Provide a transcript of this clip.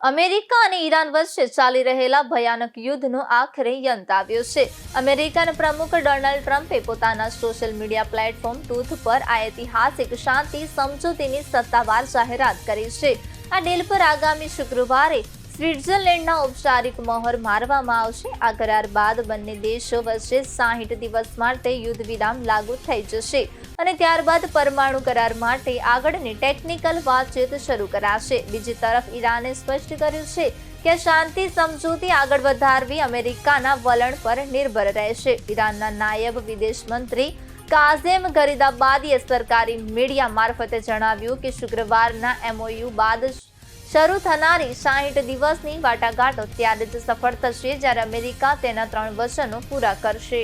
America અને Iran વચ્ચે ચાલી રહેલા ભયાનક યુદ્ધનો આખરે અંત આવ્યો છે। અમેરિકન પ્રમુખ ડોનાલ્ડ ટ્રમ્પે પોતાના સોશિયલ મીડિયા પ્લેટફોર્મ ટ્રુથ પર આ ઐતિહાસિક શાંતિ સમજૂતીની સત્તાવાર જાહેરાત કરી છે। આ ડીલ પર આગામી શુક્રવારે સ્વિટ્ઝરલેન્ડના ઔપચારિક મહોર મારવામાં આવશે। આ કરાર બાદ બંને દેશો વચ્ચે 60 દિવસ માટે યુદ્ધ વિરામ લાગુ થઈ જશે અને ત્યારબાદ પરમાણુ કરાર માટે આગળની ટેકનિકલ વાતચીત શરૂ કરાશે। બીજી તરફ ઈરાને સ્પષ્ટ કર્યું છે કે શાંતિ સમજૂતી આગળ વધારવી અમેરિકાના વલણ પર નિર્ભર રહેશે। ઈરાનના નાયબ વિદેશ મંત્રી કાઝેમ ગરીદાબાદીએ સરકારી મીડિયા મારફતે જણાવ્યું કે શુક્રવારના MOU બાદ શરૂ થનારી 60 દિવસની વાટાઘાટો ત્યારે જ સફળ થશે જ્યારે અમેરિકા તેના 3 વચનો પૂરા કરશે।